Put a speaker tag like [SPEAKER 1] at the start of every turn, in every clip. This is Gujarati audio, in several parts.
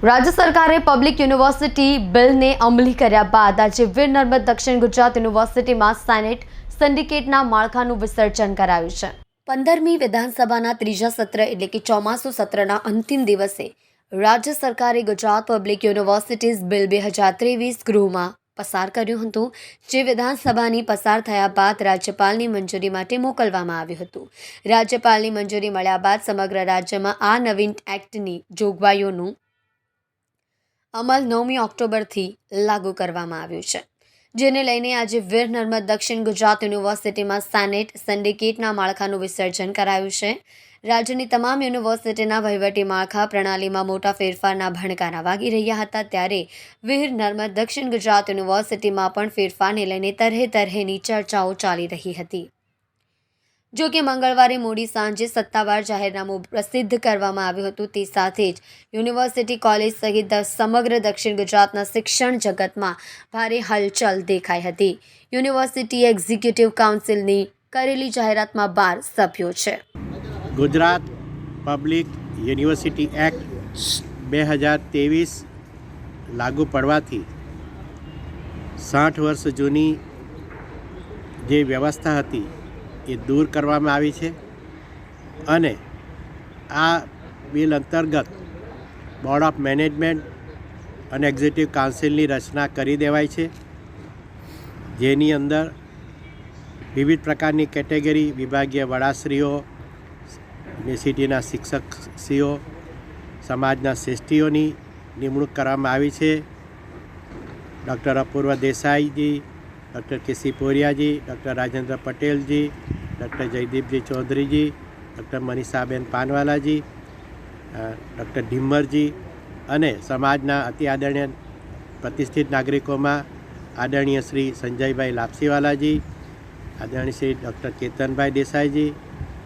[SPEAKER 1] રાજ્ય સરકારે પબ્લિક યુનિવર્સિટી બિલને અમલી કર્યા બાદ આજે વીર નર્મદ દક્ષિણ ગુજરાત યુનિવર્સિટીમાં સેનેટ સિન્ડિકેટના માળખાનું વિસર્જન કરાયું છે। 15મી વિધાનસભાના ત્રીજા સત્ર એટલે કે ચોમાસુ સત્રના અંતિમ દિવસે રાજ્ય સરકારે ગુજરાત પબ્લિક યુનિવર્સિટીઝ બિલ 2023 ગૃહમાં પસાર કર્યું હતું, જે વિધાનસભાની પસાર થયા બાદ રાજ્યપાલની મંજૂરી માટે મોકલવામાં આવ્યું હતું। રાજ્યપાલની મંજૂરી મળ્યા બાદ સમગ્ર રાજ્યમાં આ નવીન એક્ટની જોગવાઈઓનું અમલ 9મી ઓક્ટોબરથી લાગુ કરવામાં આવ્યું છે, જેને લઈને આજે વીર નર્મદ દક્ષિણ ગુજરાત યુનિવર્સિટીમાં સેનેટ સિન્ડિકેટના માળખાનું વિસર્જન કરાયું છે। રાજ્યની તમામ યુનિવર્સિટીના વહીવટી માળખા પ્રણાલીમાં મોટા ફેરફારના ભણકારા વાગી રહ્યા હતા, ત્યારે વીર નર્મદ દક્ષિણ ગુજરાત યુનિવર્સિટીમાં પણ ફેરફારને લઈને તરહેની ચર્ચાઓ ચાલી રહી હતી। જો કે મંગળવારે મોડી સાંજે સત્તાવાર જાહેરનામું પ્રસિદ્ધ કરવામાં આવ્યું હતું, તે સાથે જ યુનિવર્સિટી કોલેજ સહિત સમગ્ર દક્ષિણ ગુજરાતના શિક્ષણ જગતમાં ભારે હલચલ દેખાઈ હતી। યુનિવર્સિટી એક્ઝિક્યુટિવ કાઉન્સિલની કરેલી જાહેરાતમાં 12 સભ્યો છે।
[SPEAKER 2] ગુજરાત પબ્લિક યુનિવર્સિટી એક્ટ 2023 લાગુ પડવાથી 60 વર્ષ જૂની જે વ્યવસ્થા હતી એ દૂર કરવામાં આવી છે અને આ બિલ અંતર્ગત બોર્ડ ઓફ મેનેજમેન્ટ અને એક્ઝિક્યુટિવ કાઉન્સિલની રચના કરી દેવાય છે, જેની અંદર વિવિધ પ્રકારની કેટેગરી વિભાગીય વડાશ્રીઓ, યુનિવર્સિટીના શિક્ષકશ્રીઓ, સમાજના શ્રેષ્ઠીઓની નિમણૂક કરવામાં આવી છે। ડૉક્ટર અપૂર્વ દેસાઈજી, डॉक्टर के.सी. पोरिया जी, डॉक्टर राजेंद्र पटेल जी, डॉक्टर जयदीप जी चौधरी जी, डॉक्टर मनीषाबेन पानवाला जी, डॉक्टर ढिम्मर जी અને સમાજના અતિ આદરણીય પ્રતિષ્ઠિત નાગરિકોમાં આદરણીય શ્રી સંજયભાઈ લાપસીવાલાજી, આદરણીય શ્રી ડૉક્ટર કેતનભાઈ દેસાઈજી,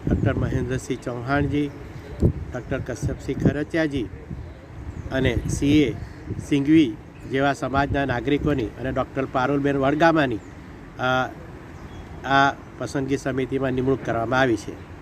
[SPEAKER 2] ડૉક્ટર મહેન્દ્રસિંહ ચૌહાણજી, ડૉક્ટર કશ્યપસિંહ ખરચિયાજી અને CA સિંઘવી જેવા સમાજના નાગરિકોની અને ડૉક્ટર પારુલબેન વડગામાની આ પસંદગી સમિતિમાં નિમણૂક કરવામાં આવી છે।